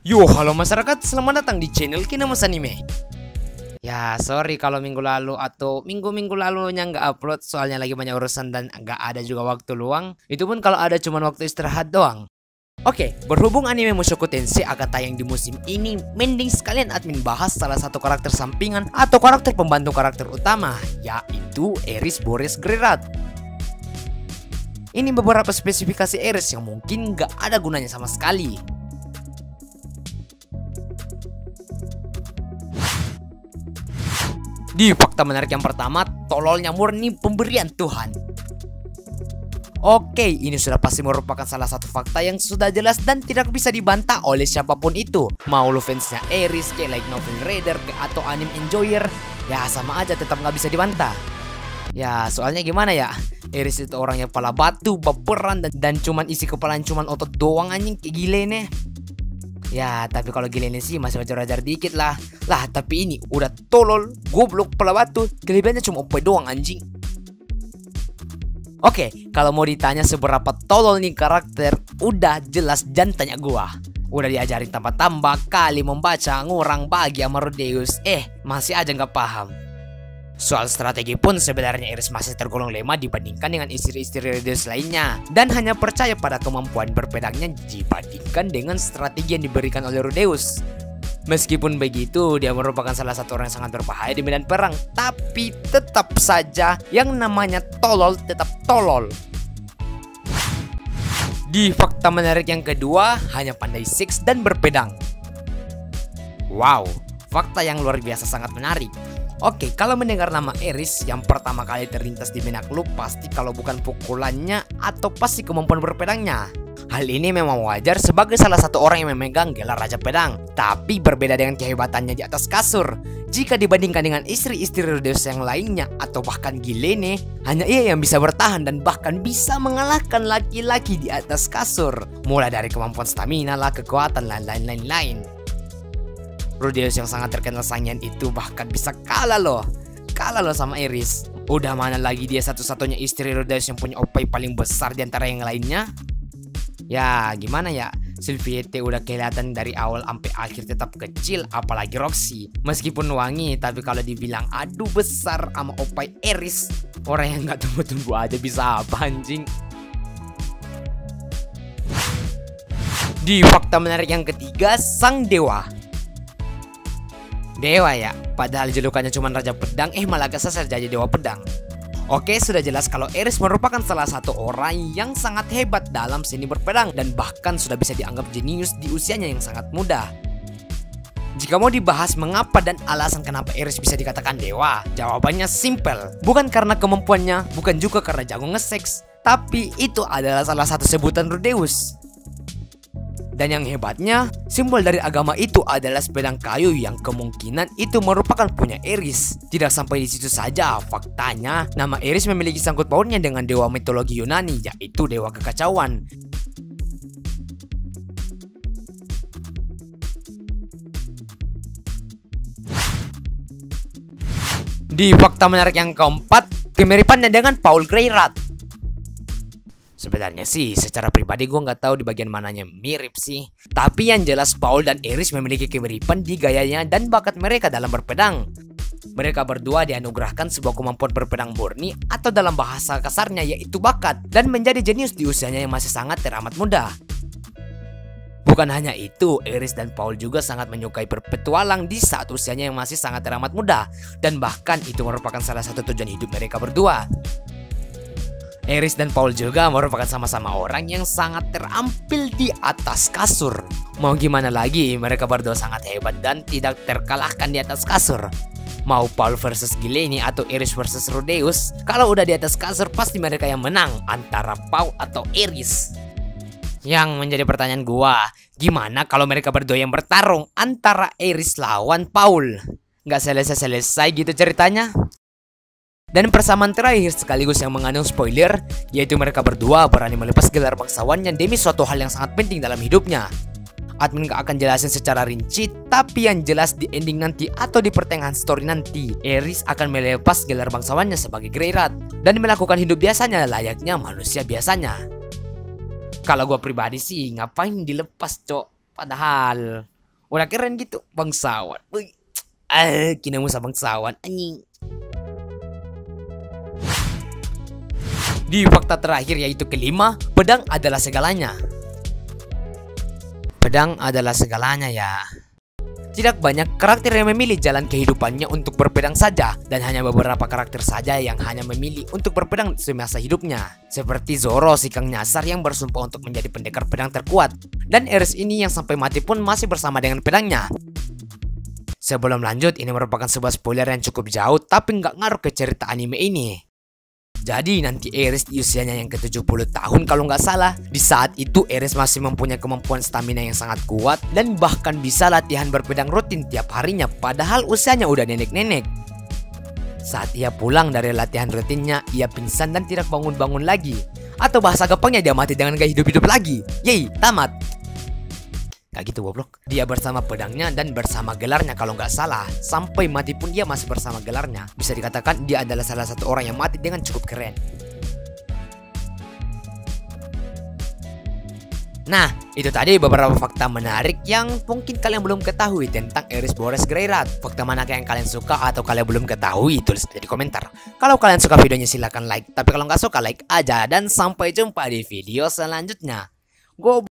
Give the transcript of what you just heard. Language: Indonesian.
Yo, halo masyarakat, selamat datang di channel Kinemas Anime. Ya, sorry kalau minggu lalu atau minggu-minggu lalunya nggak upload, soalnya lagi banyak urusan dan nggak ada juga waktu luang. Itu pun kalau ada cuma waktu istirahat doang. Oke, berhubung anime Mushoku Tensei akan tayang di musim ini, mending sekalian admin bahas salah satu karakter sampingan atau karakter pembantu karakter utama, yaitu Eris Boris Greirat. Ini beberapa spesifikasi Eris yang mungkin nggak ada gunanya sama sekali. Di fakta menarik yang pertama, tololnya murni pemberian Tuhan. Oke, ini sudah pasti merupakan salah satu fakta yang sudah jelas dan tidak bisa dibantah oleh siapapun itu. Mau lu fansnya Eris, kayak like novel reader, atau anime enjoyer, ya sama aja tetap nggak bisa dibantah. Ya soalnya gimana ya, Eris itu orangnya kepala batu, baperan, dan cuman isi kepalanya cuman otot doang anjing, kayak gile nih. Ya tapi kalau gilenya sih masih wajar-wajar dikit lah. Lah tapi ini udah tolol, goblok, kepala batu, kelebihannya cuma OP doang anjing. Oke, kalau mau ditanya seberapa tolol nih karakter, udah jelas jantannya gua. Udah diajarin tambah-tambah kali membaca, ngurang bagi sama Rudeus, masih aja nggak paham. Soal strategi pun sebenarnya Eris masih tergolong lemah dibandingkan dengan istri-istri Rudeus lainnya, dan hanya percaya pada kemampuan berpedangnya dibandingkan dengan strategi yang diberikan oleh Rudeus. Meskipun begitu, dia merupakan salah satu orang yang sangat berbahaya di medan perang, tapi tetap saja yang namanya tolol tetap tolol. Di fakta menarik yang kedua, hanya pandai seks dan berpedang. Wow, fakta yang luar biasa sangat menarik. Oke, kalau mendengar nama Eris, yang pertama kali terlintas di benak lu pasti kalau bukan pukulannya atau pasti kemampuan berpedangnya. Hal ini memang wajar sebagai salah satu orang yang memegang gelar Raja Pedang. Tapi berbeda dengan kehebatannya di atas kasur. Jika dibandingkan dengan istri-istri Rudeus yang lainnya atau bahkan Gilene, hanya ia yang bisa bertahan dan bahkan bisa mengalahkan laki-laki di atas kasur. Mulai dari kemampuan stamina lah, kekuatan, dan lain-lain. Rudeus yang sangat terkenal sangian itu bahkan bisa kalah loh sama Eris. Udah mana lagi dia satu-satunya istri Rudeus yang punya OP paling besar di antara yang lainnya. Ya gimana ya, Sylviette udah kelihatan dari awal sampai akhir tetap kecil, apalagi Roxy. Meskipun wangi, tapi kalau dibilang adu besar sama opai Eris, orang yang gak tunggu-tunggu aja bisa apa anjing. Di fakta menarik yang ketiga, sang dewa. Dewa ya, padahal julukannya cuma Raja Pedang, malah kesasar jadi Dewa Pedang. Oke, sudah jelas kalau Eris merupakan salah satu orang yang sangat hebat dalam seni berpedang dan bahkan sudah bisa dianggap jenius di usianya yang sangat muda. Jika mau dibahas mengapa dan alasan kenapa Eris bisa dikatakan dewa, jawabannya simple. Bukan karena kemampuannya, bukan juga karena jago nge-seks, tapi itu adalah salah satu sebutan Rudeus. Dan yang hebatnya, simbol dari agama itu adalah sepedang kayu yang kemungkinan itu merupakan punya Eris. Tidak sampai di situ saja, faktanya nama Eris memiliki sangkut pautnya dengan dewa mitologi Yunani, yaitu dewa kekacauan. Di fakta menarik yang keempat, kemiripannya dengan Paul Greirat. Sebenarnya sih secara pribadi gue nggak tahu di bagian mananya mirip sih. Tapi yang jelas Paul dan Eris memiliki kemiripan di gayanya dan bakat mereka dalam berpedang. Mereka berdua dianugerahkan sebuah kemampuan berpedang murni atau dalam bahasa kasarnya yaitu bakat, dan menjadi jenius di usianya yang masih sangat teramat muda. Bukan hanya itu, Eris dan Paul juga sangat menyukai berpetualang di saat usianya yang masih sangat teramat muda, dan bahkan itu merupakan salah satu tujuan hidup mereka berdua. Eris dan Paul juga merupakan sama-sama orang yang sangat terampil di atas kasur. Mau gimana lagi, mereka berdua sangat hebat dan tidak terkalahkan di atas kasur. Mau Paul versus Gilene atau Eris versus Rudeus, kalau udah di atas kasur pasti mereka yang menang antara Paul atau Eris. Yang menjadi pertanyaan gua, gimana kalau mereka berdua yang bertarung antara Eris lawan Paul? Nggak selesai-selesai gitu ceritanya? Dan persamaan terakhir sekaligus yang mengandung spoiler, yaitu mereka berdua berani melepas gelar bangsawannya demi suatu hal yang sangat penting dalam hidupnya. Admin gak akan jelasin secara rinci, tapi yang jelas di ending nanti atau di pertengahan story nanti, Eris akan melepas gelar bangsawannya sebagai Greirat dan melakukan hidup biasanya layaknya manusia biasanya. Kalau gua pribadi sih ngapain dilepas, Cok? Padahal udah keren gitu, bangsawan. Wih. Kina musa bangsawan anjing. Di fakta terakhir yaitu kelima, pedang adalah segalanya. Pedang adalah segalanya ya. Tidak banyak karakter yang memilih jalan kehidupannya untuk berpedang saja, dan hanya beberapa karakter saja yang hanya memilih untuk berpedang semasa hidupnya. Seperti Zoro, si Kang Nyasar yang bersumpah untuk menjadi pendekar pedang terkuat, dan Ares ini yang sampai mati pun masih bersama dengan pedangnya. Sebelum lanjut, ini merupakan sebuah spoiler yang cukup jauh tapi nggak ngaruh ke cerita anime ini. Jadi nanti Ares di usianya yang ke-70 tahun kalau nggak salah. Di saat itu Ares masih mempunyai kemampuan stamina yang sangat kuat dan bahkan bisa latihan berpedang rutin tiap harinya padahal usianya udah nenek-nenek. Saat ia pulang dari latihan rutinnya, ia pingsan dan tidak bangun-bangun lagi. Atau bahasa gampangnya dia mati dengan gak hidup-hidup lagi. Yeay, tamat. Gak gitu goblok. Dia bersama pedangnya dan bersama gelarnya kalau nggak salah. Sampai mati pun dia masih bersama gelarnya. Bisa dikatakan dia adalah salah satu orang yang mati dengan cukup keren. Nah, itu tadi beberapa fakta menarik yang mungkin kalian belum ketahui tentang Ares Boreas Greyrat. Fakta mana yang kalian suka atau kalian belum ketahui, tulis aja di komentar. Kalau kalian suka videonya silahkan like, tapi kalau nggak suka like aja. Dan sampai jumpa di video selanjutnya. Gue